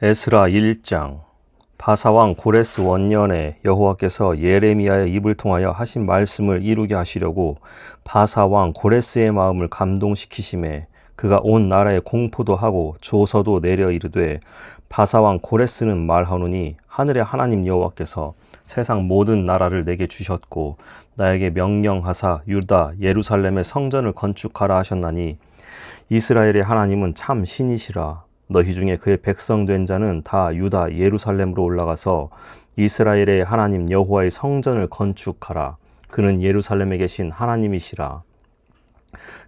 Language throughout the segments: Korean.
에스라 1장. 바사왕 고레스 원년에 여호와께서 예레미야의 입을 통하여 하신 말씀을 이루게 하시려고 바사왕 고레스의 마음을 감동시키심에 그가 온 나라에 공포도 하고 조서도 내려 이르되, 바사왕 고레스는 말하노니 하늘의 하나님 여호와께서 세상 모든 나라를 내게 주셨고 나에게 명령하사 유다 예루살렘의 성전을 건축하라 하셨나니 이스라엘의 하나님은 참 신이시라. 너희 중에 그의 백성 된 자는 다 유다 예루살렘으로 올라가서 이스라엘의 하나님 여호와의 성전을 건축하라. 그는 예루살렘에 계신 하나님이시라.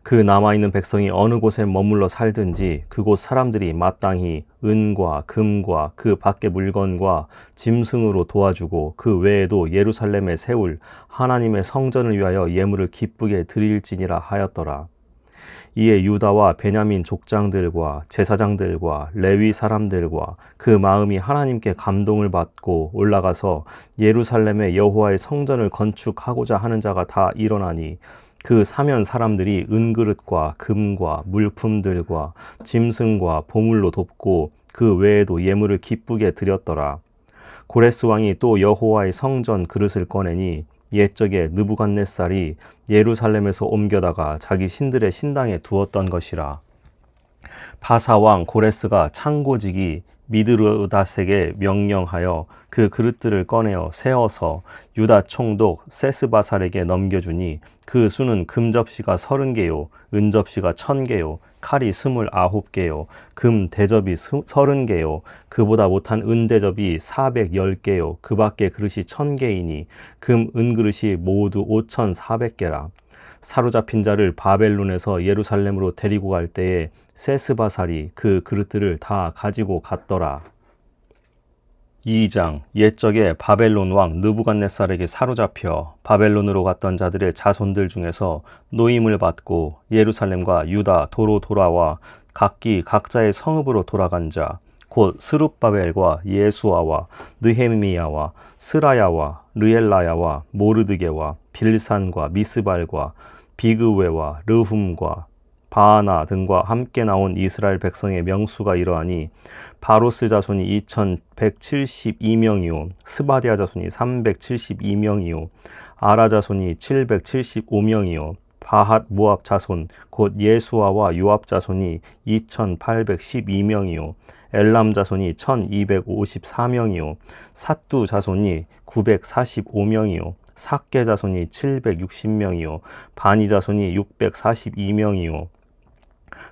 그 남아있는 백성이 어느 곳에 머물러 살든지 그곳 사람들이 마땅히 은과 금과 그 밖의 물건과 짐승으로 도와주고 그 외에도 예루살렘에 세울 하나님의 성전을 위하여 예물을 기쁘게 드릴지니라 하였더라. 이에 유다와 베냐민 족장들과 제사장들과 레위 사람들과 그 마음이 하나님께 감동을 받고 올라가서 예루살렘의 여호와의 성전을 건축하고자 하는 자가 다 일어나니 그 사면 사람들이 은그릇과 금과 물품들과 짐승과 보물로 돕고 그 외에도 예물을 기쁘게 드렸더라. 고레스 왕이 또 여호와의 성전 그릇을 꺼내니 옛적에 느부갓네살이 예루살렘에서 옮겨다가 자기 신들의 신당에 두었던 것이라. 바사왕 고레스가 창고지기 미드르다색에 명령하여 그 그릇들을 꺼내어 세어서 유다 총독 세스바살에게 넘겨주니 그 수는 금접시가 30개요 은접시가 1000개요 칼이 29개요 금 대접이 30개요 그보다 못한 은 대접이 410개요 그 밖에 그릇이 1000개이니 금 은그릇이 모두 5400개라. 사로잡힌 자를 바벨론에서 예루살렘으로 데리고 갈 때에 세스바살이 그 그릇들을 다 가지고 갔더라. 2장. 옛적에 바벨론 왕 느부갓네살에게 사로잡혀 바벨론으로 갔던 자들의 자손들 중에서 노임을 받고 예루살렘과 유다 도로 돌아와 각기 각자의 성읍으로 돌아간 자, 곧 스룹바벨과 예수아와 느헤미야와 스라야와 르엘라야와 모르드게와 빌산과 미스발과 비그웨와 르훔과 바하나 등과 함께 나온 이스라엘 백성의 명수가 이러하니 바로스 자손이 2172명이요 스바디아 자손이 372명이요 아라 자손이 775명이요 바핫 모압 자손 곧 예수아와 요압 자손이 2812명이요 엘람 자손이 1254명이요 삿두 자손이 945명이요 삭게 자손이 760명이요 바니 자손이 642명이요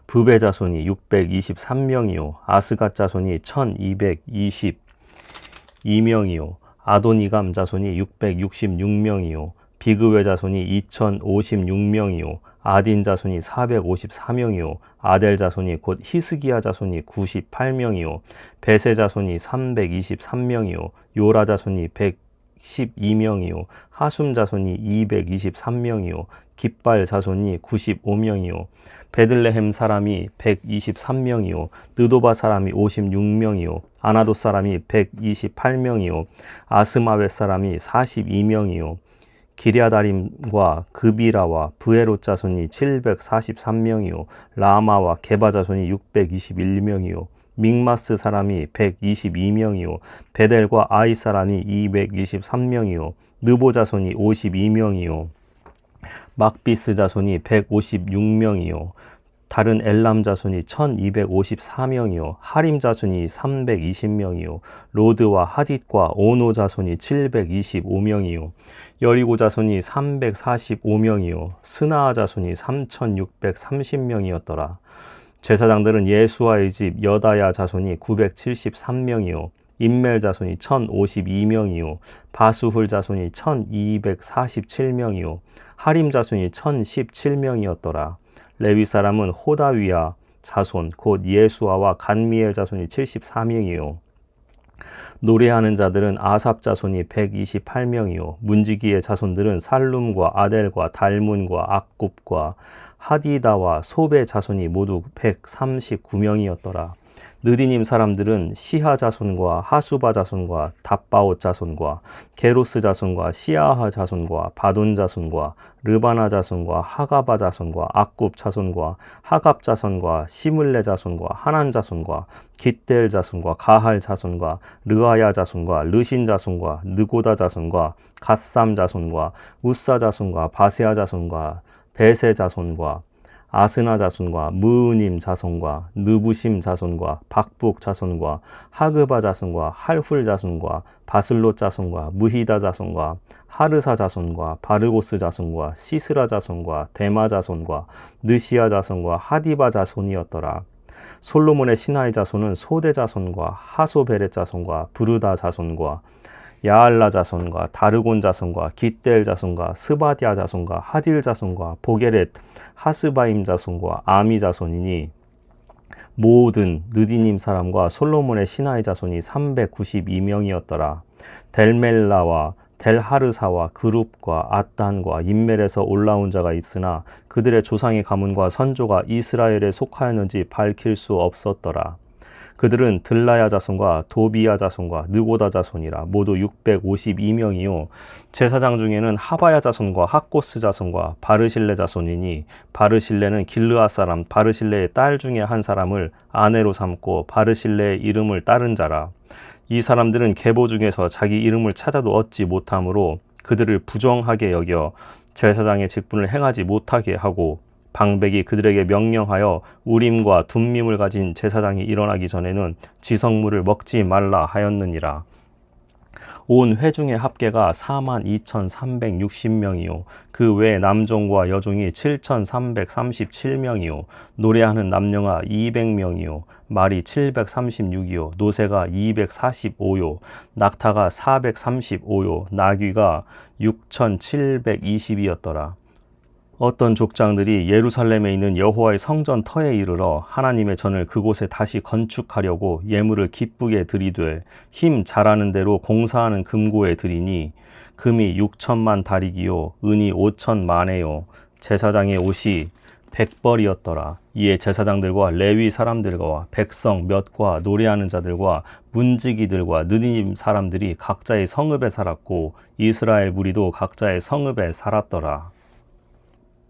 부베 자손이 623명이요 아스갓 자손이 1222명이요 아도니감 자손이 666명이요 비그웨 자손이 2056명이요 아딘 자손이 454명이요 아델 자손이 곧 히스기야 자손이 98명이요 베세 자손이 323명이요 요라 자손이 112명이요 하숨 자손이 223명이요 깃발 자손이 95명이요 베들레헴 사람이 123명이요 느도바 사람이 56명이요 아나도 사람이 128명이요 아스마웻 사람이 42명이요 기랴다림과 그비라와 브에롯 자손이 743명이요 라마와 게바 자손이 621명이요 믹마스 사람이 122명이요 베델과 아이 사람이 223명이요 느보 자손이 52명이요 막비스 자손이 156명이요 다른 엘람 자손이 1254명이요 하림 자손이 320명이요 로드와 하딧과 오노 자손이 725명이요 여리고 자손이 345명이요 스나아 자손이 3630명이었더라. 제사장들은 예수아의 집 여다야 자손이 973명이요 임멜 자손이 1052명이요 바수훌 자손이 1247명이요 하림 자손이 1017명이었더라. 레위 사람은 호다위야 자손 곧 예수아와 간미엘 자손이 74명이요 노래하는 자들은 아삽 자손이 128명이요 문지기의 자손들은 살룸과 아델과 달문과 악굽과 하디다와 소베 자손이 모두 139명이었더라. 느디님 사람들은 시하 자손과 하수바 자손과 답바옷 자손과 게로스 자손과 시아하 자손과 바돈 자손과 르바나 자손과 하가바 자손과 악굽 자손과 하갑 자손과 시물레 자손과 하난 자손과 깃델 자손과 가할 자손과 르아야 자손과 르신 자손과 느고다 자손과 갓삼 자손과 우사 자손과 바세아 자손과 베세 자손과 아스나 자손과 무으님 자손과 느부심 자손과 박북 자손과 하그바 자손과 할훌 자손과 바슬롯 자손과 무히다 자손과 하르사 자손과 바르고스 자손과 시스라 자손과 데마 자손과 느시아 자손과 하디바 자손이었더라. 솔로몬의 신하의 자손은 소대 자손과 하소베렛 자손과 부르다 자손과 야알라 자손과 다르곤 자손과 깃델 자손과 스바디아 자손과 하딜 자손과 보게렛 하스바임 자손과 아미 자손이니 모든 느디님 사람과 솔로몬의 신하의 자손이 392명이었더라. 델멜라와 델하르사와 그룹과 앗단과 인멜에서 올라온 자가 있으나 그들의 조상의 가문과 선조가 이스라엘에 속하였는지 밝힐 수 없었더라. 그들은 들라야 자손과 도비야 자손과 느고다 자손이라 모두 652명이요 제사장 중에는 하바야 자손과 학고스 자손과 바르실레 자손이니 바르실레는 길르앗 사람 바르실레의 딸 중에 한 사람을 아내로 삼고 바르실레의 이름을 따른 자라. 이 사람들은 계보 중에서 자기 이름을 찾아도 얻지 못하므로 그들을 부정하게 여겨 제사장의 직분을 행하지 못하게 하고 방백이 그들에게 명령하여 우림과 둠밈을 가진 제사장이 일어나기 전에는 지성물을 먹지 말라 하였느니라. 온 회중의 합계가 42,360명이요 그 외 남종과 여종이 7,337명이요 노래하는 남녀가 200명이요 말이 736이요 노새가 245요 낙타가 435요 나귀가 6,720이었더라. 어떤 족장들이 예루살렘에 있는 여호와의 성전 터에 이르러 하나님의 전을 그곳에 다시 건축하려고 예물을 기쁘게 드리되 힘 잘하는 대로 공사하는 금고에 드리니 금이 6천만 다리기요 은이 5천만에요 제사장의 옷이 100벌이었더라. 이에 제사장들과 레위 사람들과 백성 몇과 노래하는 자들과 문지기들과 느디님 사람들이 각자의 성읍에 살았고 이스라엘 무리도 각자의 성읍에 살았더라.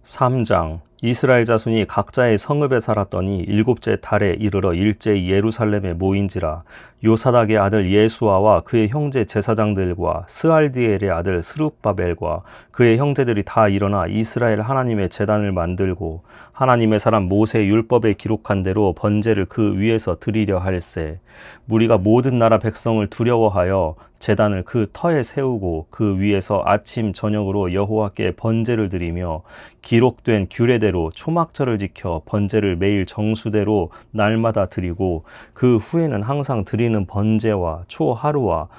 3장 이스라엘 자손이 각자의 성읍에 살았더니 7째 달에 이르러 일제히 예루살렘에 모인지라. 요사닥의 아들 예수아와 그의 형제 제사장들과 스알디엘의 아들 스룹바벨과 그의 형제들이 다 일어나 이스라엘 하나님의 제단을 만들고 하나님의 사람 모세의 율법에 기록한 대로 번제를 그 위에서 드리려 할세. 무리가 모든 나라 백성을 두려워하여 제단을 그 터에 세우고 그 위에서 아침 저녁으로 여호와께 번제를 드리며 기록된 규례대로 초막절을 지켜 번제를 매일 정수대로 날마다 드리고 그 후에는 항상 드리는 번제와 초하루와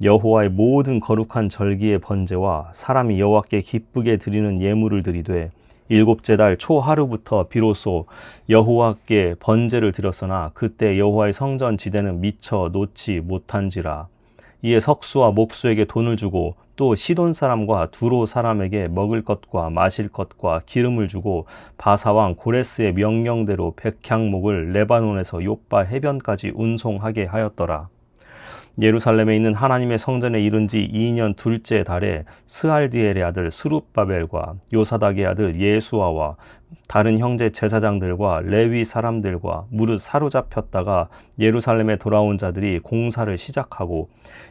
여호와의 모든 거룩한 절기의 번제와 사람이 여호와께 기쁘게 드리는 예물을 드리되 7째 달 초하루부터 비로소 여호와께 번제를 드렸으나 그때 여호와의 성전 지대는 미처 놓지 못한지라. 이에 석수와 몹수에게 돈을 주고 또 시돈 사람과 두로 사람에게 먹을 것과 마실 것과 기름을 주고 바사왕 고레스의 명령대로 백향목을 레바논에서 욥바 해변까지 운송하게 하였더라. 예루살렘에 있는 하나님의 성전에 이른 지 2년 둘째 달에 스알디엘의 아들 스룹바벨과 요사닥의 아들 예수아와 다른 형제 제사장들과 레위 사람들과 무릇 사로잡혔다가 예루살렘에 돌아온 자들이 공사를 시작하고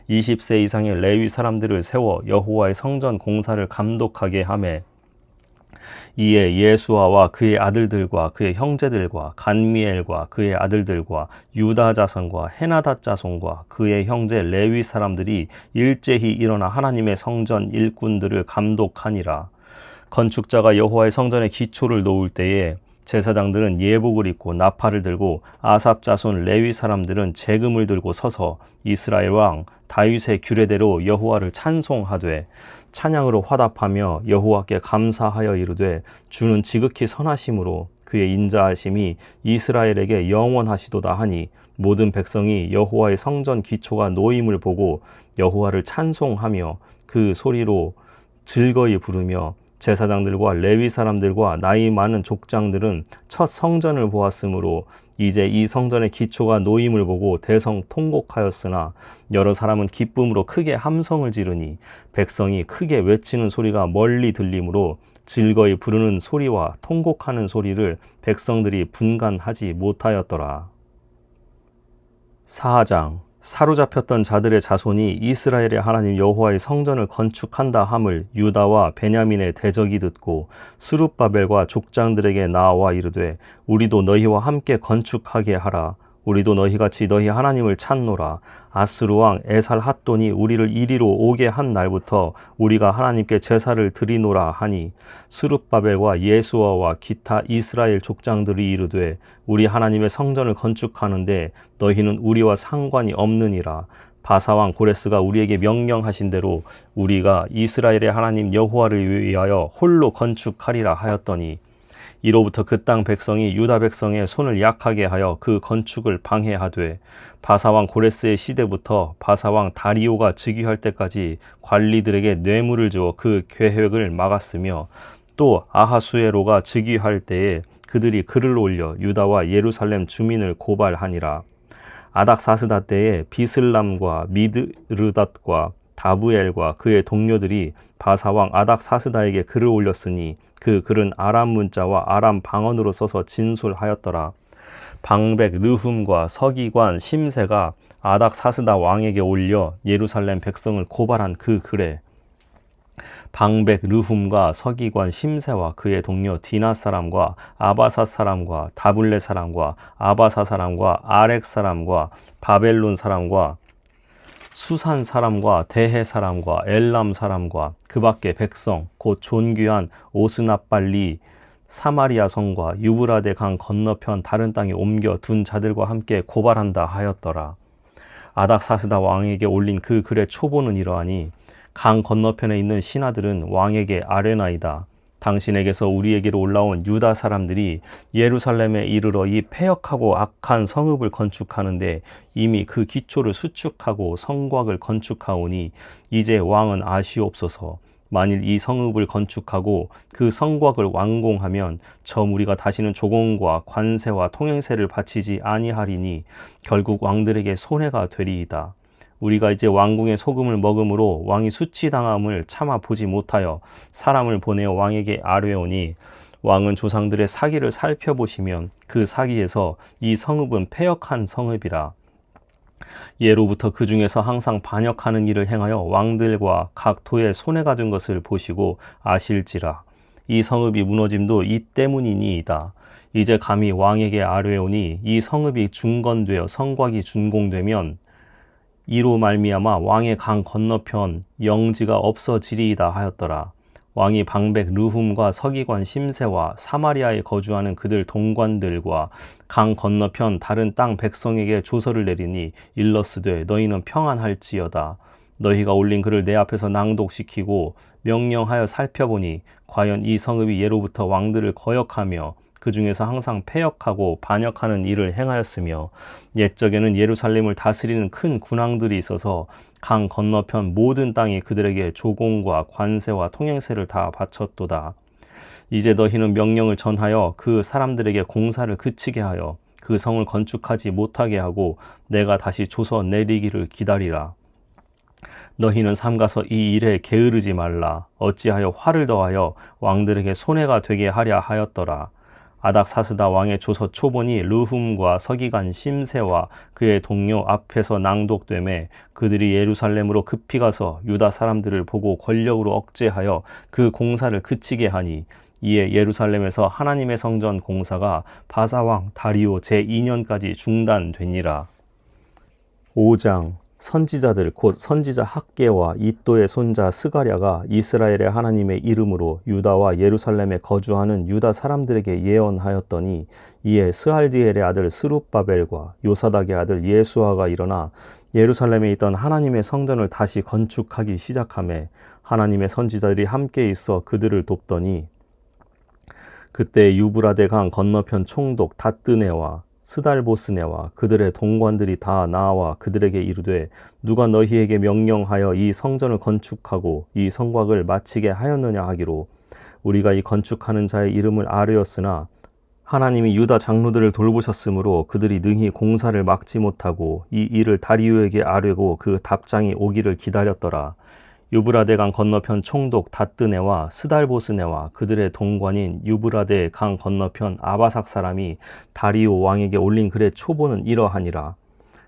20세 이상의 레위 사람들을 세워 여호와의 성전 공사를 감독하게 하매 이에 예수아와 그의 아들들과 그의 형제들과 간미엘과 그의 아들들과 유다 자손과 헤나닷 자손과 그의 형제 레위 사람들이 일제히 일어나 하나님의 성전 일꾼들을 감독하니라. 건축자가 여호와의 성전의 기초를 놓을 때에 제사장들은 예복을 입고 나팔을 들고 아삽 자손 레위 사람들은 재금을 들고 서서 이스라엘 왕 다윗의 규례대로 여호와를 찬송하되 찬양으로 화답하며 여호와께 감사하여 이르되 주는 지극히 선하심으로 그의 인자하심이 이스라엘에게 영원하시도다 하니 모든 백성이 여호와의 성전 기초가 놓임을 보고 여호와를 찬송하며 그 소리로 즐거이 부르며 제사장들과 레위 사람들과 나이 많은 족장들은 첫 성전을 보았으므로 이제 이 성전의 기초가 놓임을 보고 대성통곡하였으나 여러 사람은 기쁨으로 크게 함성을 지르니 백성이 크게 외치는 소리가 멀리 들리므로 즐거이 부르는 소리와 통곡하는 소리를 백성들이 분간하지 못하였더라. 4장. 사로잡혔던 자들의 자손이 이스라엘의 하나님 여호와의 성전을 건축한다 함을 유다와 베냐민의 대적이 듣고 스룹바벨과 족장들에게 나와 이르되 우리도 너희와 함께 건축하게 하라. 우리도 너희같이 너희 하나님을 찾노라. 아스루 왕 에살핫돈이 우리를 이리로 오게 한 날부터 우리가 하나님께 제사를 드리노라 하니 스룹바벨과 예수아와 기타 이스라엘 족장들이 이르되 우리 하나님의 성전을 건축하는데 너희는 우리와 상관이 없느니라. 바사왕 고레스가 우리에게 명령하신 대로 우리가 이스라엘의 하나님 여호와를 위하여 홀로 건축하리라 하였더니 이로부터 그 땅 백성이 유다 백성의 손을 약하게 하여 그 건축을 방해하되 바사왕 고레스의 시대부터 바사왕 다리오가 즉위할 때까지 관리들에게 뇌물을 주어 그 계획을 막았으며 또 아하수에로가 즉위할 때에 그들이 글을 올려 유다와 예루살렘 주민을 고발하니라. 아닥사스다 때에 비슬람과 미드르닷과 다부엘과 그의 동료들이 바사왕 아닥사스다에게 글을 올렸으니 그 글은 아람 문자와 아람 방언으로 써서 진술하였더라. 방백 르훔과 서기관 심세가 아닥사스다 왕에게 올려 예루살렘 백성을 고발한 그 글에 방백 르훔과 서기관 심세와 그의 동료 디나 사람과 아바사 사람과 다블레 사람과 아바사 사람과 아렉 사람과 바벨론 사람과 수산 사람과 대해 사람과 엘람 사람과 그 밖의 백성 곧 존귀한 오스납발리 사마리아 성과 유브라데 강 건너편 다른 땅에 옮겨 둔 자들과 함께 고발한다 하였더라. 아닥사스다 왕에게 올린 그 글의 초보는 이러하니 강 건너편에 있는 신하들은 왕에게 아뢰나이다. 당신에게서 우리에게로 올라온 유다 사람들이 예루살렘에 이르러 이 패역하고 악한 성읍을 건축하는데 이미 그 기초를 수축하고 성곽을 건축하오니 이제 왕은 아시옵소서. 만일 이 성읍을 건축하고 그 성곽을 완공하면 저 무리가 다시는 조공과 관세와 통행세를 바치지 아니하리니 결국 왕들에게 손해가 되리이다. 우리가 이제 왕궁의 소금을 먹음으로 왕이 수치당함을 참아 보지 못하여 사람을 보내어 왕에게 아뢰오니 왕은 조상들의 사기를 살펴보시면 그 사기에서 이 성읍은 패역한 성읍이라. 예로부터 그 중에서 항상 반역하는 일을 행하여 왕들과 각 토에 손해가 된 것을 보시고 아실지라. 이 성읍이 무너짐도 이 때문이니이다. 이제 감히 왕에게 아뢰오니 이 성읍이 중건되어 성곽이 준공되면 이로 말미암아 왕의 강 건너편 영지가 없어지리이다 하였더라. 왕이 방백 르훔과 서기관 심세와 사마리아에 거주하는 그들 동관들과 강 건너편 다른 땅 백성에게 조서를 내리니 일러스되 너희는 평안할지어다. 너희가 올린 글을 내 앞에서 낭독시키고 명령하여 살펴보니 과연 이 성읍이 예로부터 왕들을 거역하며 그 중에서 항상 패역하고 반역하는 일을 행하였으며 옛적에는 예루살렘을 다스리는 큰 군왕들이 있어서 강 건너편 모든 땅이 그들에게 조공과 관세와 통행세를 다 바쳤도다. 이제 너희는 명령을 전하여 그 사람들에게 공사를 그치게 하여 그 성을 건축하지 못하게 하고 내가 다시 조서 내리기를 기다리라. 너희는 삼가서 이 일에 게으르지 말라. 어찌하여 화를 더하여 왕들에게 손해가 되게 하랴 하였더라. 아닥사스다 왕의 조서 초본이 르훔과 서기관 심세와 그의 동료 앞에서 낭독되매 그들이 예루살렘으로 급히 가서 유다 사람들을 보고 권력으로 억제하여 그 공사를 그치게 하니 이에 예루살렘에서 하나님의 성전 공사가 바사왕 다리오 제2년까지 중단되니라. 5장. 선지자들 곧 선지자 학개와 이또의 손자 스가랴가 이스라엘의 하나님의 이름으로 유다와 예루살렘에 거주하는 유다 사람들에게 예언하였더니 이에 스알디엘의 아들 스룹바벨과 요사닥의 아들 예수아가 일어나 예루살렘에 있던 하나님의 성전을 다시 건축하기 시작하며 하나님의 선지자들이 함께 있어 그들을 돕더니 그때 유브라데 강 건너편 총독 다뜨네와 스달보스네와 그들의 동관들이 다 나와 그들에게 이르되 누가 너희에게 명령하여 이 성전을 건축하고 이 성곽을 마치게 하였느냐 하기로 우리가 이 건축하는 자의 이름을 아뢰었으나 하나님이 유다 장로들을 돌보셨으므로 그들이 능히 공사를 막지 못하고 이 일을 다리오에게 아뢰고 그 답장이 오기를 기다렸더라. 유브라데 강 건너편 총독 다뜨네와 스달보스네와 그들의 동관인 유브라데 강 건너편 아바삭 사람이 다리오 왕에게 올린 글의 초보는 이러하니라.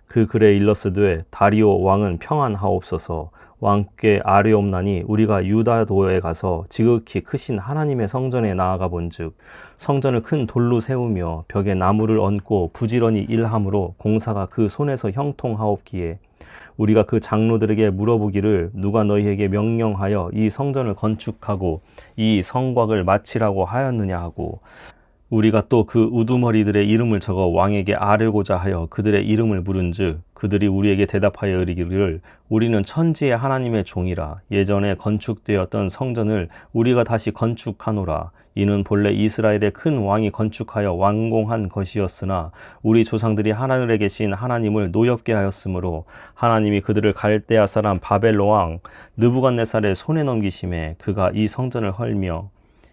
그 글에 일렀으되 다리오 왕은 평안하옵소서. 왕께 아뢰옵나니 우리가 유다도에 가서 지극히 크신 하나님의 성전에 나아가 본즉 성전을 큰 돌로 세우며 벽에 나무를 얹고 부지런히 일함으로 공사가 그 손에서 형통하옵기에 우리가 그 장로들에게 물어보기를 누가 너희에게 명령하여 이 성전을 건축하고 이 성곽을 마치라고 하였느냐 하고 우리가 또 그 우두머리들의 이름을 적어 왕에게 아뢰고자 하여 그들의 이름을 물은즉 그들이 우리에게 대답하여 이르기를 우리는 천지의 하나님의 종이라 예전에 건축되었던 성전을 우리가 다시 건축하노라. 이는 본래 이스라엘의 큰 왕이 건축하여 완공한 것이었으나 우리 조상들이 하늘에 계신 하나님을 노엽게 하였으므로 하나님이 그들을 갈대아 사람 바벨론 왕 느부갓네살의 손에 넘기심에 그가 이 성전을 헐며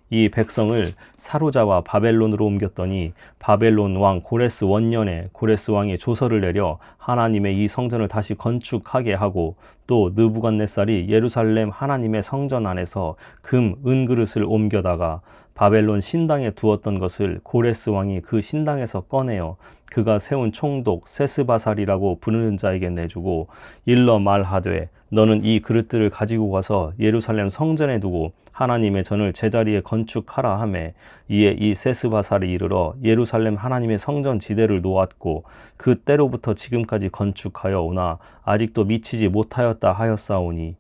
이 백성을 사로잡아 바벨론으로 옮겼더니 바벨론 왕 고레스 원년에 고레스 왕이 조서를 내려 하나님의 이 성전을 다시 건축하게 하고 또 느부갓네살이 예루살렘 하나님의 성전 안에서 금, 은그릇을 옮겨다가 바벨론 신당에 두었던 것을 고레스 왕이 그 신당에서 꺼내어 그가 세운 총독 세스바살이라고 부르는 자에게 내주고 일러 말하되 너는 이 그릇들을 가지고 가서 예루살렘 성전에 두고 하나님의 전을 제자리에 건축하라 하매 이에 이 세스바살이 이르러 예루살렘 하나님의 성전 지대를 놓았고 그 때로부터 지금까지 건축하여 오나 아직도 미치지 못하였다 하였사오니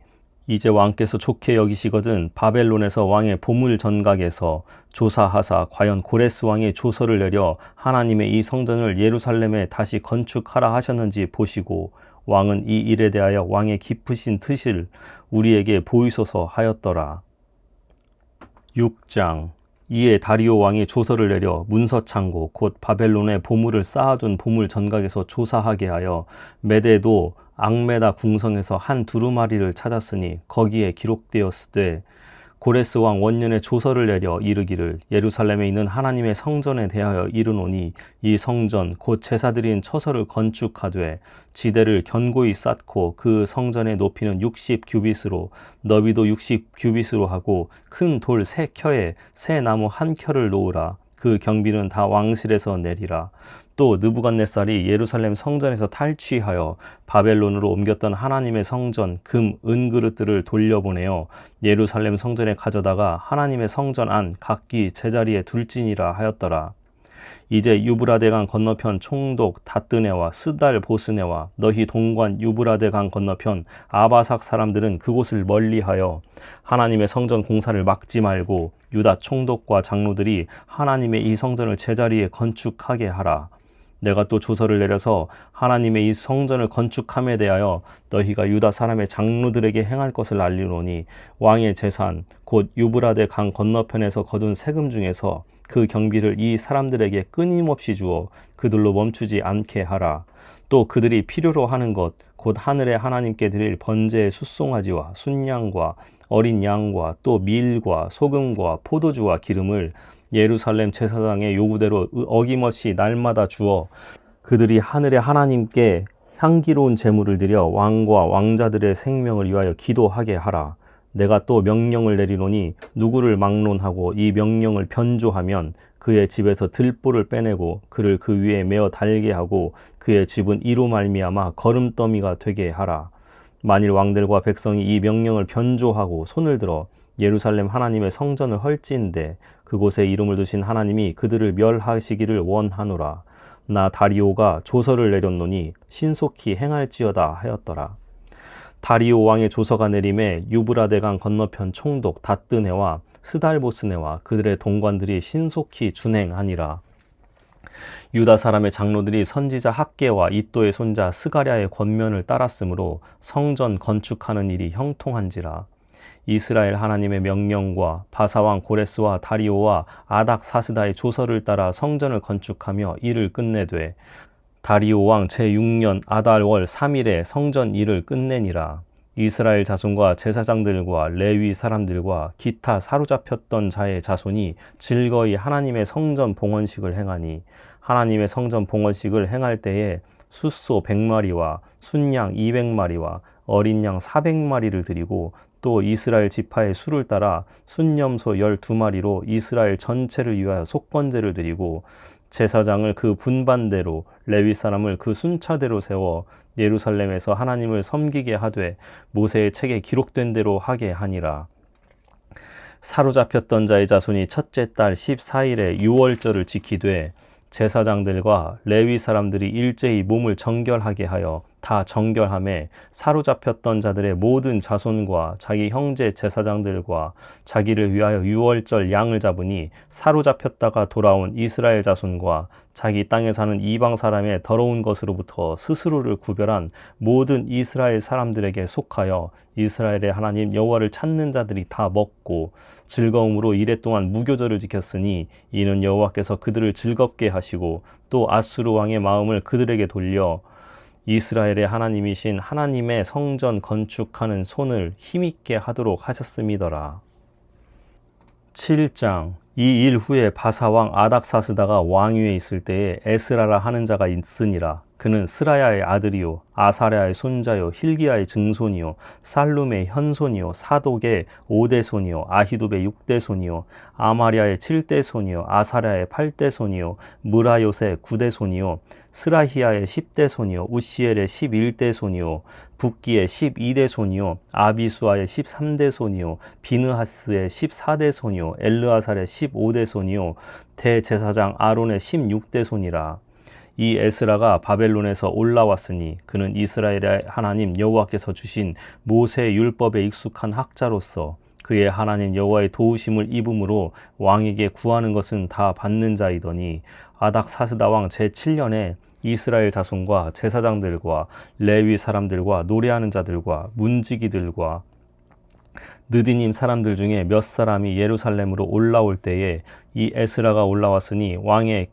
이제 왕께서 좋게 여기시거든 바벨론에서 왕의 보물 전각에서 조사하사 과연 고레스 왕의 조서를 내려 하나님의 이 성전을 예루살렘에 다시 건축하라 하셨는지 보시고 왕은 이 일에 대하여 왕의 깊으신 뜻을 우리에게 보이소서 하였더라. 6장 이에 다리오 왕이 조서를 내려 문서창고 곧 바벨론에 보물을 쌓아둔 보물 전각에서 조사하게 하여 메대도 앙메다 궁성에서 한 두루마리를 찾았으니 거기에 기록되었으되 고레스 왕 원년에 조서를 내려 이르기를 예루살렘에 있는 하나님의 성전에 대하여 이르노니 이 성전 곧 제사드린 처소를 건축하되 지대를 견고히 쌓고 그 성전의 높이는 60규빗으로 너비도 60규빗으로 하고 큰 돌 3켜에 새 나무 1켜를 놓으라. 그 경비는 다 왕실에서 내리라. 또 느부갓네살이 예루살렘 성전에서 탈취하여 바벨론으로 옮겼던 하나님의 성전 금, 은그릇들을 돌려보내어 예루살렘 성전에 가져다가 하나님의 성전 안 각기 제자리에 둘지니라 하였더라. 이제 유브라데 강 건너편 총독 다뜨네와 스달보스네와 너희 동관 유브라데 강 건너편 아바삭 사람들은 그곳을 멀리하여 하나님의 성전 공사를 막지 말고 유다 총독과 장로들이 하나님의 이 성전을 제자리에 건축하게 하라. 내가 또 조서를 내려서 하나님의 이 성전을 건축함에 대하여 너희가 유다 사람의 장로들에게 행할 것을 알리노니 왕의 재산 곧 유브라데 강 건너편에서 거둔 세금 중에서 그 경비를 이 사람들에게 끊임없이 주어 그들로 멈추지 않게 하라. 또 그들이 필요로 하는 것 곧 하늘의 하나님께 드릴 번제의 숫송아지와 순양과 어린 양과 또 밀과 소금과 포도주와 기름을 예루살렘 제사장의 요구대로 어김없이 날마다 주어 그들이 하늘의 하나님께 향기로운 제물을 드려 왕과 왕자들의 생명을 위하여 기도하게 하라. 내가 또 명령을 내리노니 누구를 막론하고 이 명령을 변조하면 그의 집에서 들보를 빼내고 그를 그 위에 메어 달게 하고 그의 집은 이로 말미암아 거름더미가 되게 하라. 만일 왕들과 백성이 이 명령을 변조하고 손을 들어 예루살렘 하나님의 성전을 헐지인데 그곳에 이름을 두신 하나님이 그들을 멸하시기를 원하노라. 나 다리오가 조서를 내렸노니 신속히 행할지어다 하였더라. 다리오 왕의 조서가 내림에 유브라데 강 건너편 총독 다뜨네와 스달보스네와 그들의 동관들이 신속히 준행하니라. 유다 사람의 장로들이 선지자 학개와 이또의 손자 스가랴의 권면을 따랐으므로 성전 건축하는 일이 형통한지라. 이스라엘 하나님의 명령과 바사왕 고레스와 다리오와 아닥사스다의 조서를 따라 성전을 건축하며 일을 끝내되 다리오 왕 제6년 아달월 3일에 성전 일을 끝내니라. 이스라엘 자손과 제사장들과 레위 사람들과 기타 사로잡혔던 자의 자손이 즐거이 하나님의 성전 봉헌식을 행하니 하나님의 성전 봉헌식을 행할 때에 숫소 100마리와 순양 200마리와 어린 양 400마리를 드리고 또 이스라엘 지파의 수를 따라 순염소 12마리로 이스라엘 전체를 위하여 속건제를 드리고 제사장을 그 분반대로 레위 사람을 그 순차대로 세워 예루살렘에서 하나님을 섬기게 하되 모세의 책에 기록된 대로 하게 하니라. 사로잡혔던 자의 자손이 첫째 달 14일에 유월절을 지키되 제사장들과 레위 사람들이 일제히 몸을 정결하게 하여 다 정결함에 사로잡혔던 자들의 모든 자손과 자기 형제 제사장들과 자기를 위하여 유월절 양을 잡으니 사로잡혔다가 돌아온 이스라엘 자손과 자기 땅에 사는 이방 사람의 더러운 것으로부터 스스로를 구별한 모든 이스라엘 사람들에게 속하여 이스라엘의 하나님 여호와를 찾는 자들이 다 먹고 즐거움으로 이랫동안 무교절을 지켰으니 이는 여호와께서 그들을 즐겁게 하시고 또 아수르 왕의 마음을 그들에게 돌려 이스라엘의 하나님이신 하나님의 성전 건축하는 손을 힘있게 하도록 하셨음이더라. 7장. 이 일 후에 바사왕 아닥사스다가 왕위에 있을 때에 에스라라 하는 자가 있으니라. 그는 스라야의 아들이요 아사랴의 손자요 hil기야의 증손이요 살룸의 현손이요 사독의 5대 손이요 아히두베의 6대 손이요 아마랴의 7대 손이요 아사랴의 8대 손이요 무라요의 9대 손이요 스라히야의 10대 손이요 우시엘의 11대 손이요 붓기의 12대 손이요 아비수아의 13대 손이요 비느하스의 14대 손이요 엘르아살의 15대 손이요 대제사장 아론의 16대 손이라. 이 에스라가 바벨론에서 올라왔으니 그는 이스라엘의 하나님 여호와께서 주신 모세의 율법에 익숙한 학자로서 그의 하나님 여호와의 도우심을 입음으로 왕에게 구하는 것은 다 받는 자이더니 아닥사스다 왕 제7년에 이스라엘 자손과 제사장들과 레위 사람들과 노래하는 자들과 문지기들과 느디님 사람들 중에 몇 사람이 예루살렘으로 올라올 때에 이 에스라가 올라왔으니 왕의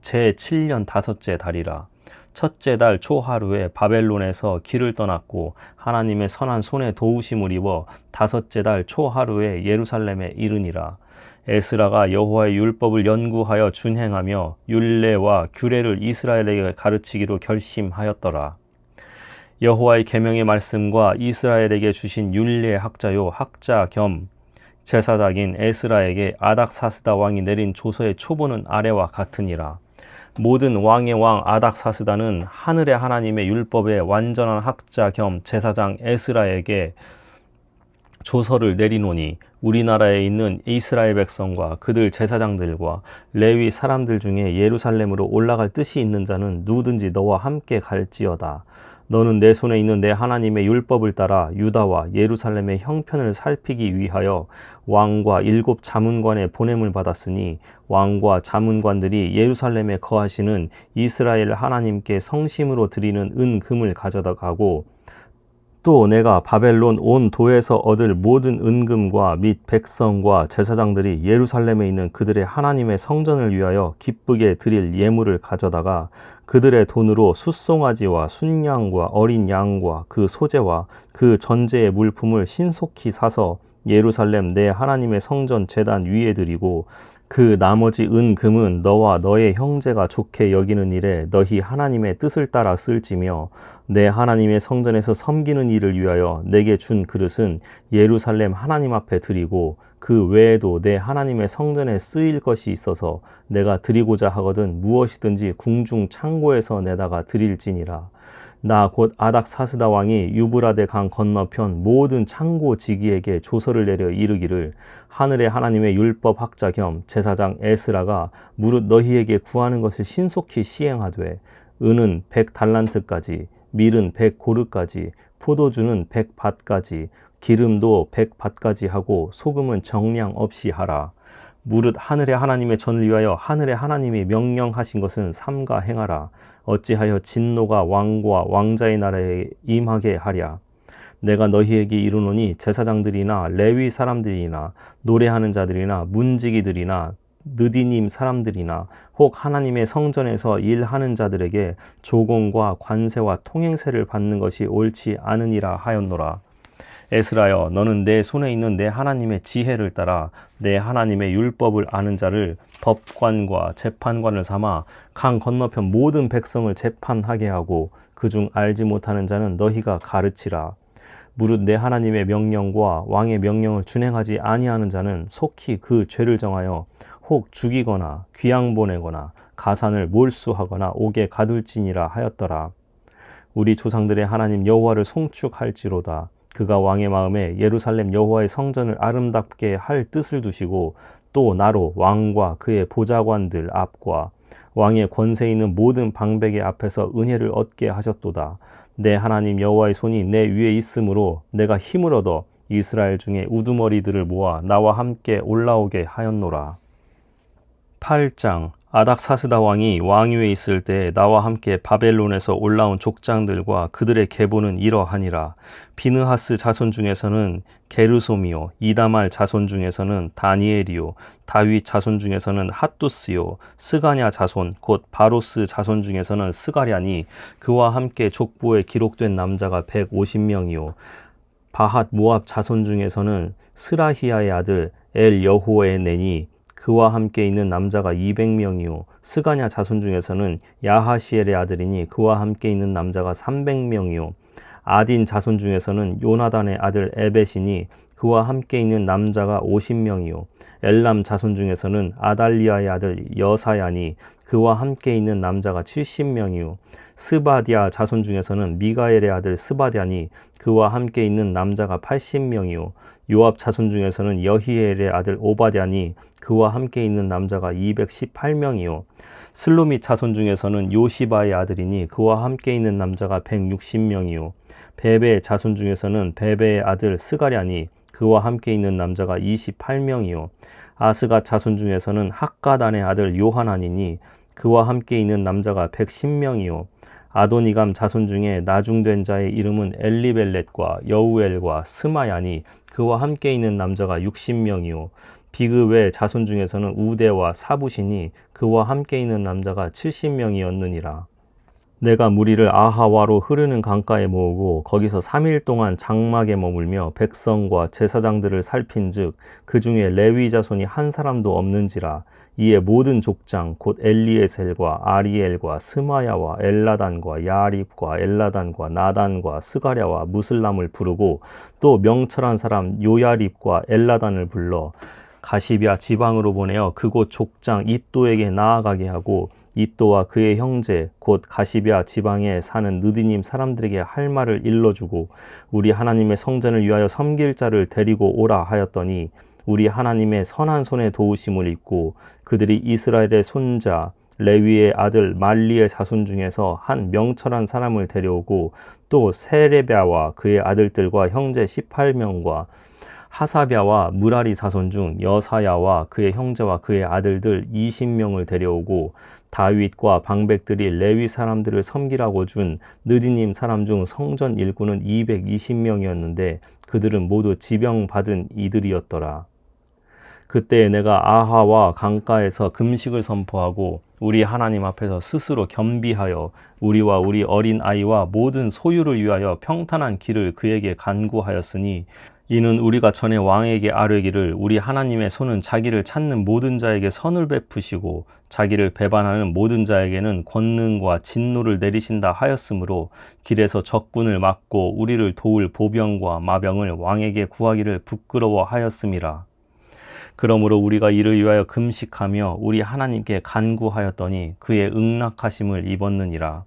제7년 다섯째 달이라. 첫째 달 초하루에 바벨론에서 길을 떠났고 하나님의 선한 손에 도우심을 입어 다섯째 달 초하루에 예루살렘에 이르니라. 에스라가 여호와의 율법을 연구하여 준행하며 율례와 규례를 이스라엘에게 가르치기로 결심하였더라. 여호와의 계명의 말씀과 이스라엘에게 주신 율례의 학자요 학자 겸 제사장인 에스라에게 아닥사스다 왕이 내린 조서의 초본은 아래와 같으니라. 모든 왕의 왕 아닥사스다는 하늘의 하나님의 율법의 완전한 학자 겸 제사장 에스라에게 조서를 내리노니 우리나라에 있는 이스라엘 백성과 그들 제사장들과 레위 사람들 중에 예루살렘으로 올라갈 뜻이 있는 자는 누구든지 너와 함께 갈지어다. 너는 내 손에 있는 내 하나님의 율법을 따라 유다와 예루살렘의 형편을 살피기 위하여 왕과 7 자문관의 보냄을 받았으니 왕과 자문관들이 예루살렘에 거하시는 이스라엘 하나님께 성심으로 드리는 은금을 가져다 가고 또 내가 바벨론 온 도에서 얻을 모든 은금과 및 백성과 제사장들이 예루살렘에 있는 그들의 하나님의 성전을 위하여 기쁘게 드릴 예물을 가져다가 그들의 돈으로 숫송아지와 순양과 어린 양과 그 소재와 그 전제의 물품을 신속히 사서 예루살렘 내 하나님의 성전 제단 위에 드리고 그 나머지 은금은 너와 너의 형제가 좋게 여기는 일에 너희 하나님의 뜻을 따라 쓸지며 내 하나님의 성전에서 섬기는 일을 위하여 내게 준 그릇은 예루살렘 하나님 앞에 드리고 그 외에도 내 하나님의 성전에 쓰일 것이 있어서 내가 드리고자 하거든 무엇이든지 궁중 창고에서 내다가 드릴지니라. 나 곧 아닥사스다 왕이 유브라데 강 건너편 모든 창고 지기에게 조서를 내려 이르기를 하늘의 하나님의 율법 학자 겸 제사장 에스라가 무릇 너희에게 구하는 것을 신속히 시행하되 은은 100달란트까지 밀은 100고르까지 포도주는 100밭까지 기름도 100밭까지 하고 소금은 정량 없이 하라. 무릇 하늘의 하나님의 전을 위하여 하늘의 하나님이 명령하신 것은 삼가 행하라. 어찌하여 진노가 왕과 왕자의 나라에 임하게 하랴. 내가 너희에게 이르노니 제사장들이나 레위 사람들이나 노래하는 자들이나 문지기들이나 느디님 사람들이나 혹 하나님의 성전에서 일하는 자들에게 조공과 관세와 통행세를 받는 것이 옳지 않으니라 하였노라. 에스라여, 너는 내 손에 있는 내 하나님의 지혜를 따라 내 하나님의 율법을 아는 자를 법관과 재판관을 삼아 강 건너편 모든 백성을 재판하게 하고 그중 알지 못하는 자는 너희가 가르치라. 무릇 내 하나님의 명령과 왕의 명령을 준행하지 아니하는 자는 속히 그 죄를 정하여 혹 죽이거나 귀양 보내거나 가산을 몰수하거나 옥에 가둘지니라 하였더라. 우리 조상들의 하나님 여호와를 송축할지로다. 그가 왕의 마음에 예루살렘 여호와의 성전을 아름답게 할 뜻을 두시고 또 나로 왕과 그의 보좌관들 앞과 왕의 권세 있는 모든 방백의 앞에서 은혜를 얻게 하셨도다. 내 하나님 여호와의 손이 내 위에 있으므로 내가 힘을 얻어 이스라엘 중에 우두머리들을 모아 나와 함께 올라오게 하였노라. 8장. 아닥사스다 왕이 왕위에 있을 때 나와 함께 바벨론에서 올라온 족장들과 그들의 계보는 이러하니라. 비느하스 자손 중에서는 게르솜이요, 이다말 자손 중에서는 다니엘이요, 다윗 자손 중에서는 핫두스요, 스가냐 자손 곧 바로스 자손 중에서는 스가랴니 그와 함께 족보에 기록된 남자가 150명이요, 바핫 모압 자손 중에서는 스라히야의 아들 엘 여호에네니 그와 함께 있는 남자가 200명이요 스가냐 자손 중에서는 야하시엘의 아들이니 그와 함께 있는 남자가 300명이요 아딘 자손 중에서는 요나단의 아들 에벳이니 그와 함께 있는 남자가 50명이요 엘람 자손 중에서는 아달리아의 아들 여사야니 그와 함께 있는 남자가 70명이요 스바디아 자손 중에서는 미가엘의 아들 스바디아니 그와 함께 있는 남자가 80명이요 요압 자손 중에서는 여히엘의 아들 오바댜니 그와 함께 있는 남자가 218명이요 슬로밋 자손 중에서는 요시바의 아들이니 그와 함께 있는 남자가 160명이요 베베 자손 중에서는 베베의 아들 스가랴니 그와 함께 있는 남자가 28명이요 아스가 자손 중에서는 학가단의 아들 요하나니니 그와 함께 있는 남자가 110명이요 아도니감 자손 중에 나중된 자의 이름은 엘리벨렛과 여우엘과 스마야니 그와 함께 있는 남자가 60명이요 비그외 자손 중에서는 우대와 사부시니 그와 함께 있는 남자가 70명이었느니라. 내가 무리를 아하와로 흐르는 강가에 모으고 거기서 3일 동안 장막에 머물며 백성과 제사장들을 살핀즉 그 중에 레위 자손이 한 사람도 없는지라. 이에 모든 족장 곧 엘리에셀과 아리엘과 스마야와 엘라단과 야립과 엘라단과 나단과 스가랴와 무슬람을 부르고 또 명철한 사람 요야립과 엘라단을 불러 가시비아 지방으로 보내어 그곳 족장 잇도에게 나아가게 하고 잇도와 그의 형제 곧 가시비아 지방에 사는 느디님 사람들에게 할 말을 일러주고 우리 하나님의 성전을 위하여 섬길 자를 데리고 오라 하였더니 우리 하나님의 선한 손에 도우심을 입고 그들이 이스라엘의 손자 레위의 아들 말리의 자손 중에서 한 명철한 사람을 데려오고 또 세레랴와 그의 아들들과 형제 18명과 하사랴와 무라리 자손 중 여사야와 그의 형제와 그의 아들들 20명을 데려오고 다윗과 방백들이 레위 사람들을 섬기라고 준 느디님 사람 중 성전 일꾼은 220명이었는데 그들은 모두 지병받은 이들이었더라. 그때 내가 아하와 강가에서 금식을 선포하고 우리 하나님 앞에서 스스로 겸비하여 우리와 우리 어린 아이와 모든 소유를 위하여 평탄한 길을 그에게 간구하였으니 이는 우리가 전에 왕에게 아뢰기를 우리 하나님의 손은 자기를 찾는 모든 자에게 선을 베푸시고 자기를 배반하는 모든 자에게는 권능과 진노를 내리신다 하였으므로 길에서 적군을 막고 우리를 도울 보병과 마병을 왕에게 구하기를 부끄러워하였음이라. 그러므로 우리가 이를 위하여 금식하며 우리 하나님께 간구하였더니 그의 응낙하심을 입었느니라.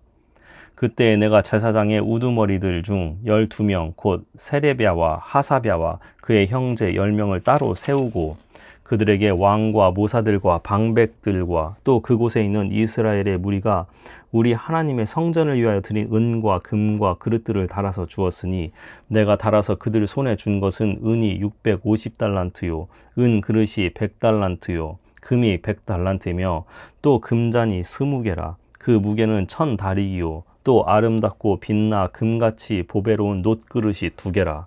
그때 내가 제사장의 우두머리들 중 12명 곧 세레랴와 하사랴와 그의 형제 10명을 따로 세우고 그들에게 왕과 모사들과 방백들과 또 그곳에 있는 이스라엘의 무리가 우리 하나님의 성전을 위하여 드린 은과 금과 그릇들을 달아서 주었으니 내가 달아서 그들 손에 준 것은 은이 650달란트요 은 그릇이 100달란트요 금이 100달란트며 또 금잔이 20개라. 그 무게는 1000다리기요 또 아름답고 빛나 금같이 보배로운 놋그릇이 2개라.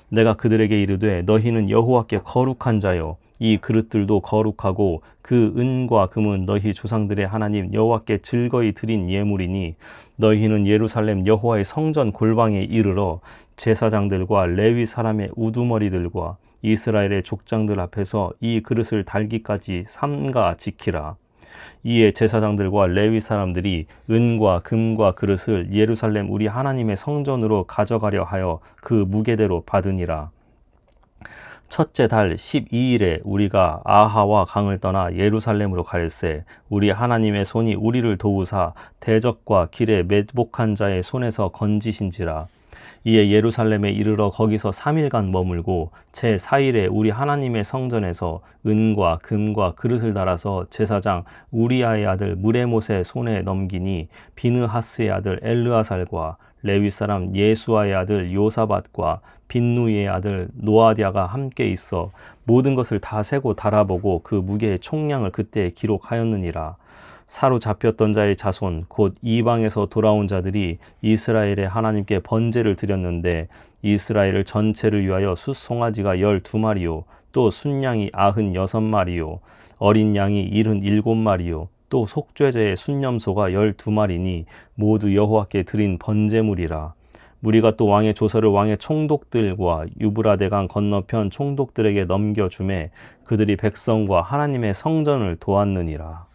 내가 그들에게 이르되 너희는 여호와께 거룩한 자요 이 그릇들도 거룩하고 그 은과 금은 너희 조상들의 하나님 여호와께 즐거이 드린 예물이니 너희는 예루살렘 여호와의 성전 골방에 이르러 제사장들과 레위 사람의 우두머리들과 이스라엘의 족장들 앞에서 이 그릇을 달기까지 삼가 지키라. 이에 제사장들과 레위 사람들이 은과 금과 그릇을 예루살렘 우리 하나님의 성전으로 가져가려 하여 그 무게대로 받으니라. 첫째 달 12일에 우리가 아하와 강을 떠나 예루살렘으로 갈새 우리 하나님의 손이 우리를 도우사 대적과 길에 매복한 자의 손에서 건지신지라. 이에 예루살렘에 이르러 거기서 3일간 머물고 제 4일에 우리 하나님의 성전에서 은과 금과 그릇을 달아서 제사장 우리아의 아들 무레못의 손에 넘기니 비느하스의 아들 엘르아살과 레위 사람 예수아의 아들 요사밧과 빈누이의 아들 노아디아가 함께 있어 모든 것을 다 세고 달아보고 그 무게의 총량을 그때 기록하였느니라. 사로잡혔던 자의 자손 곧 이방에서 돌아온 자들이 이스라엘의 하나님께 번제를 드렸는데 이스라엘 전체를 위하여 숫송아지가 12마리요 또 순양이 96마리요 어린 양이 77마리요 또 속죄제의 순념소가 12마리니 모두 여호와께 드린 번제물이라. 무리가 또 왕의 조서를 왕의 총독들과 유브라데강 건너편 총독들에게 넘겨주매 그들이 백성과 하나님의 성전을 도왔느니라.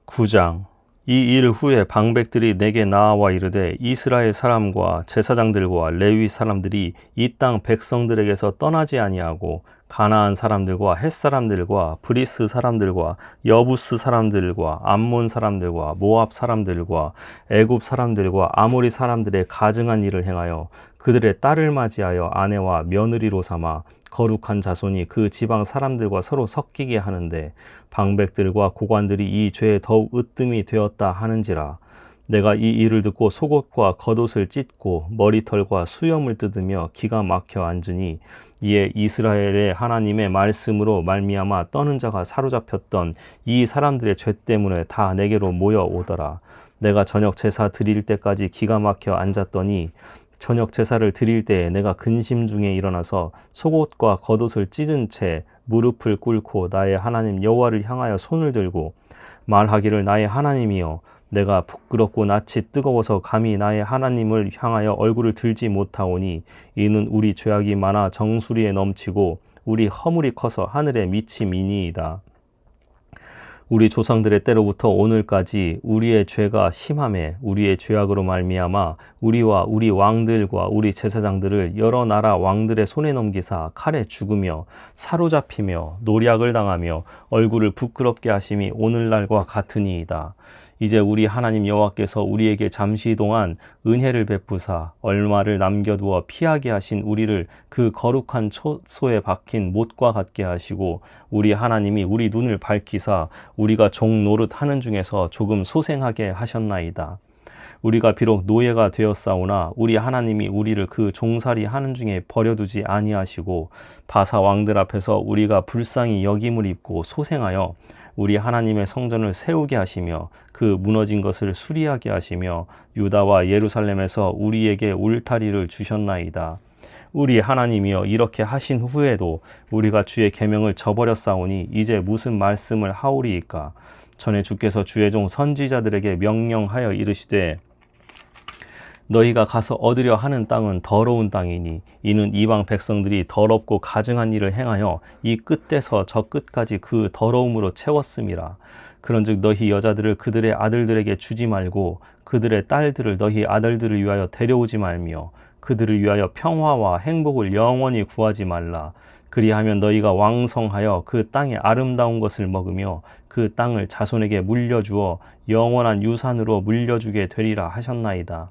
9장. 이 일 후에 방백들이 내게 나와 이르되 이스라엘 사람과 제사장들과 레위 사람들이 이 땅 백성들에게서 떠나지 아니하고 가나안 사람들과 헷 사람들과 브리스 사람들과 여부스 사람들과 암몬 사람들과 모압 사람들과 애굽 사람들과 아모리 사람들의 가증한 일을 행하여 그들의 딸을 맞이하여 아내와 며느리로 삼아 거룩한 자손이 그 지방 사람들과 서로 섞이게 하는데 방백들과 고관들이 이 죄에 더욱 으뜸이 되었다 하는지라. 내가 이 일을 듣고 속옷과 겉옷을 찢고 머리털과 수염을 뜯으며 기가 막혀 앉으니 이에 이스라엘의 하나님의 말씀으로 말미암아 떠는 자가 사로잡혔던 이 사람들의 죄 때문에 다 내게로 모여오더라. 내가 저녁 제사 드릴 때까지 기가 막혀 앉았더니 저녁 제사를 드릴 때에 내가 근심 중에 일어나서 속옷과 겉옷을 찢은 채 무릎을 꿇고 나의 하나님 여호와를 향하여 손을 들고 말하기를 나의 하나님이여 내가 부끄럽고 낯이 뜨거워서 감히 나의 하나님을 향하여 얼굴을 들지 못하오니 이는 우리 죄악이 많아 정수리에 넘치고 우리 허물이 커서 하늘에 미치미니이다. 우리 조상들의 때로부터 오늘까지 우리의 죄가 심함에 우리의 죄악으로 말미암아 우리와 우리 왕들과 우리 제사장들을 여러 나라 왕들의 손에 넘기사 칼에 죽으며 사로잡히며 노략을 당하며 얼굴을 부끄럽게 하심이 오늘날과 같으니이다. 이제 우리 하나님 여호와께서 우리에게 잠시 동안 은혜를 베푸사 얼마를 남겨두어 피하게 하신 우리를 그 거룩한 초소에 박힌 못과 같게 하시고 우리 하나님이 우리 눈을 밝히사 우리가 종 노릇하는 중에서 조금 소생하게 하셨나이다. 우리가 비록 노예가 되었사오나 우리 하나님이 우리를 그 종살이 하는 중에 버려두지 아니하시고 바사 왕들 앞에서 우리가 불쌍히 여김을 입고 소생하여 우리 하나님의 성전을 세우게 하시며 그 무너진 것을 수리하게 하시며 유다와 예루살렘에서 우리에게 울타리를 주셨나이다. 우리 하나님이여 이렇게 하신 후에도 우리가 주의 계명을 저버렸사오니 이제 무슨 말씀을 하오리이까. 전에 주께서 주의 종 선지자들에게 명령하여 이르시되 너희가 가서 얻으려 하는 땅은 더러운 땅이니 이는 이방 백성들이 더럽고 가증한 일을 행하여 이 끝에서 저 끝까지 그 더러움으로 채웠음이라. 그런즉 너희 여자들을 그들의 아들들에게 주지 말고 그들의 딸들을 너희 아들들을 위하여 데려오지 말며 그들을 위하여 평화와 행복을 영원히 구하지 말라. 그리하면 너희가 왕성하여 그 땅의 아름다운 것을 먹으며 그 땅을 자손에게 물려주어 영원한 유산으로 물려주게 되리라 하셨나이다.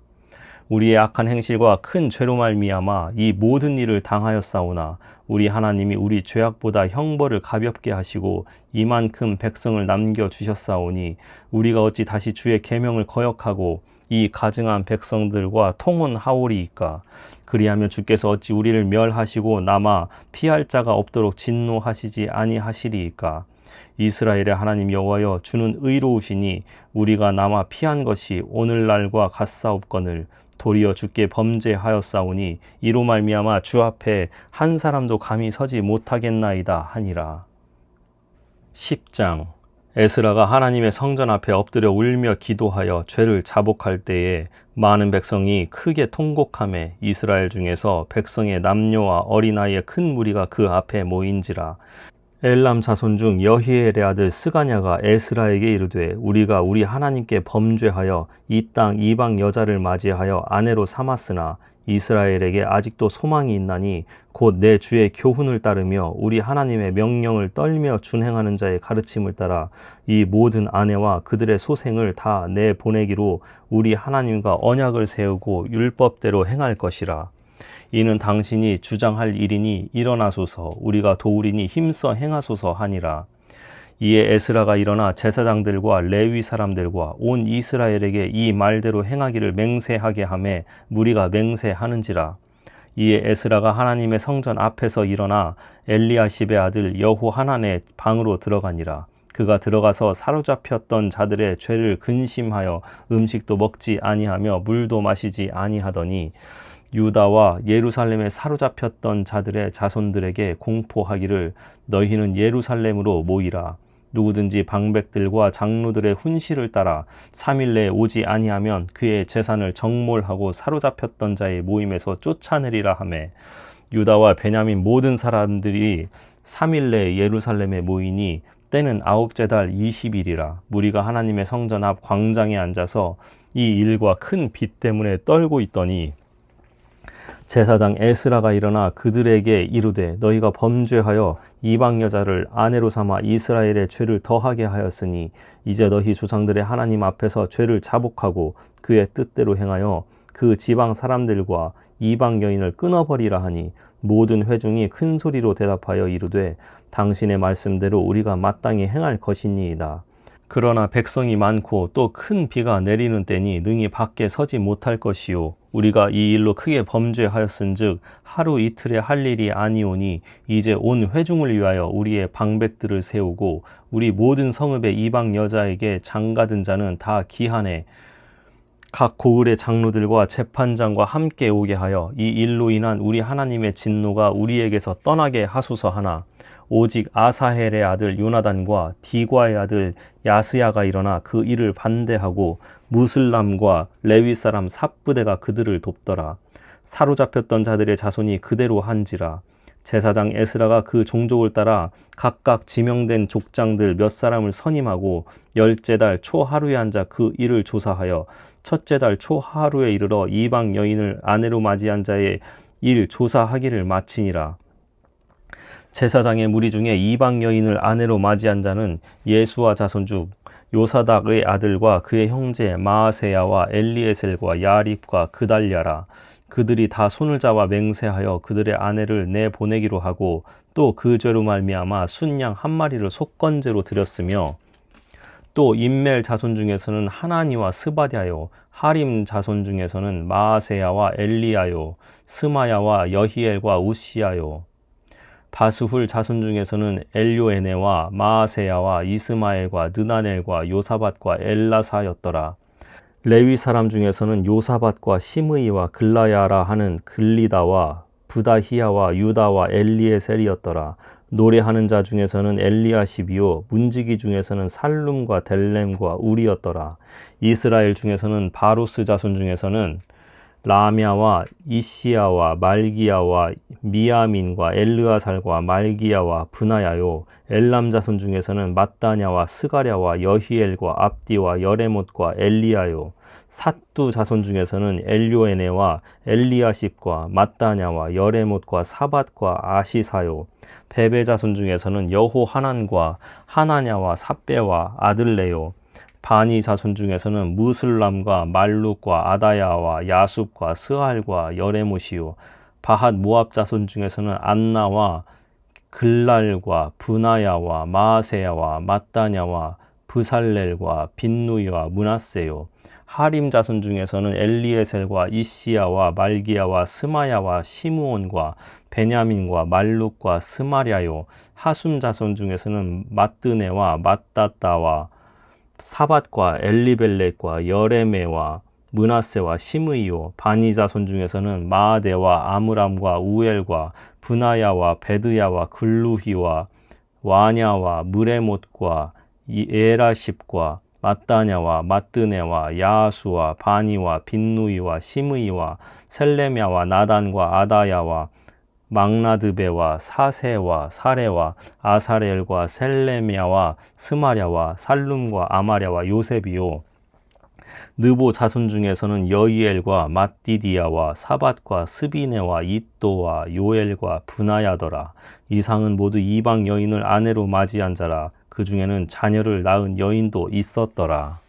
우리의 악한 행실과 큰 죄로 말미암아 이 모든 일을 당하였사오나 우리 하나님이 우리 죄악보다 형벌을 가볍게 하시고 이만큼 백성을 남겨주셨사오니 우리가 어찌 다시 주의 계명을 거역하고 이 가증한 백성들과 통혼하오리이까. 그리하면 주께서 어찌 우리를 멸하시고 남아 피할 자가 없도록 진노하시지 아니하시리이까. 이스라엘의 하나님 여호와여 주는 의로우시니 우리가 남아 피한 것이 오늘날과 같사옵거늘 도리어 주께 범죄하였사오니 이로 말미암아 주 앞에 한 사람도 감히 서지 못하겠나이다 하니라. 10장. 에스라가 하나님의 성전 앞에 엎드려 울며 기도하여 죄를 자복할 때에 많은 백성이 크게 통곡하매 이스라엘 중에서 백성의 남녀와 어린아이의 큰 무리가 그 앞에 모인지라. 엘람 자손 중 여히엘의 아들 스가냐가 에스라에게 이르되 우리가 우리 하나님께 범죄하여 이 땅 이방 여자를 맞이하여 아내로 삼았으나 이스라엘에게 아직도 소망이 있나니 곧 내 주의 교훈을 따르며 우리 하나님의 명령을 떨며 준행하는 자의 가르침을 따라 이 모든 아내와 그들의 소생을 다 내보내기로 우리 하나님과 언약을 세우고 율법대로 행할 것이라. 이는 당신이 주장할 일이니 일어나소서 우리가 도우리니 힘써 행하소서 하니라. 이에 에스라가 일어나 제사장들과 레위 사람들과 온 이스라엘에게 이 말대로 행하기를 맹세하게 하매 무리가 맹세하는지라. 이에 에스라가 하나님의 성전 앞에서 일어나 엘리야십의 아들 여호하난의 방으로 들어가니라. 그가 들어가서 사로잡혔던 자들의 죄를 근심하여 음식도 먹지 아니하며 물도 마시지 아니하더니 유다와 예루살렘에 사로잡혔던 자들의 자손들에게 공포하기를 너희는 예루살렘으로 모이라. 누구든지 방백들과 장로들의 훈시를 따라 3일 내에 오지 아니하면 그의 재산을 정몰하고 사로잡혔던 자의 모임에서 쫓아내리라 하매 유다와 베냐민 모든 사람들이 3일 내에 예루살렘에 모이니 때는 9째 달 20일이라. 무리가 하나님의 성전 앞 광장에 앉아서 이 일과 큰 빛 때문에 떨고 있더니 제사장 에스라가 일어나 그들에게 이르되 너희가 범죄하여 이방 여자를 아내로 삼아 이스라엘의 죄를 더하게 하였으니 이제 너희 조상들의 하나님 앞에서 죄를 자복하고 그의 뜻대로 행하여 그 지방 사람들과 이방 여인을 끊어버리라 하니 모든 회중이 큰 소리로 대답하여 이르되 당신의 말씀대로 우리가 마땅히 행할 것이니이다. 그러나 백성이 많고 또 큰 비가 내리는 때니 능히 밖에 서지 못할 것이요 우리가 이 일로 크게 범죄하였은즉 하루 이틀에 할 일이 아니오니 이제 온 회중을 위하여 우리의 방백들을 세우고 우리 모든 성읍의 이방 여자에게 장가든 자는 다 기한에 각 고을의 장로들과 재판장과 함께 오게 하여 이 일로 인한 우리 하나님의 진노가 우리에게서 떠나게 하소서 하나 오직 아사헬의 아들 요나단과 디과의 아들 야스야가 일어나 그 일을 반대하고 무슬람과 레위 사람 삽부대가 그들을 돕더라. 사로잡혔던 자들의 자손이 그대로 한지라. 제사장 에스라가 그 종족을 따라 각각 지명된 족장들 몇 사람을 선임하고 10째 달 초하루에 앉아 그 일을 조사하여 첫째 달 초하루에 이르러 이방 여인을 아내로 맞이한 자의 일 조사하기를 마치니라. 제사장의 무리 중에 이방 여인을 아내로 맞이한 자는 예수와 자손 중 요사닥의 아들과 그의 형제 마아세야와 엘리에셀과 야립과 그달랴라. 그들이 다 손을 잡아 맹세하여 그들의 아내를 내보내기로 하고 또 그 죄로 말미암아 순양 한 마리를 속건제로 드렸으며 또 임멜 자손 중에서는 하나니와 스바랴요 하림 자손 중에서는 마아세야와 엘리야요 스마야와 여히엘과 우시야요 바스훌 자손 중에서는 엘요에네와 마아세야와 이스마엘과 느나넬과 요사밧과 엘라사였더라. 레위 사람 중에서는 요사밧과 시므이와 글라야라 하는 글리다와 부다히야와 유다와 엘리에셀이었더라. 노래하는 자 중에서는 엘리야십이요 문지기 중에서는 살룸과 델렘과 우리였더라. 이스라엘 중에서는 바로스 자손 중에서는 라미아와 이시야와 말기야와 미야민과 엘르아살과 말기야와 브나야요 엘람 자손 중에서는 mat다냐와 스가랴와 여히엘과 압디와 여레못과 엘리야요 삿두 자손 중에서는 엘요에네와 엘리야십과 mat다냐와 여레못과 사밧과 아시사요 베베 자손 중에서는 여호하난과 하나냐와 삽베와 아들레요 바니 자손 중에서는 무슬람과 말룩과 아다야와 야숲과 스알과 여레못이요 바핫 모압 자손 중에서는 안나와 글랄과 브나야와 마아세야와 mat다냐와 브살렐과 빈누이와 므낫세요 하림 자손 중에서는 엘리에셀과 이시야와 말기야와 스마야와 시므온과 베냐민과 말룩과 스마랴요 하숨 자손 중에서는 mat드네와 mat다다와 사밧과 엘리벨렛과 여레메와 므낫세와 시므이요. 바니 자손 중에서는 마아데와 아므람과 우엘과 브나야와 베드야와 글루히와 와냐와 무레못과 에라십과 mat다냐와 마뜨네와 야하수와 바니와 빈누이와 시므이와 셀레мя와 나단과 아다야와 막나드베와 사세와 사레와 아사렐과 셀레мя와 스마랴와 살룸과 아마랴와 요셉이요. 느보 자손 중에서는 여이엘과 mat디디야와 사밧과 스비네와 잇도와 요엘과 브나야더라. 이상은 모두 이방 여인을 아내로 맞이한 자라. 그 중에는 자녀를 낳은 여인도 있었더라.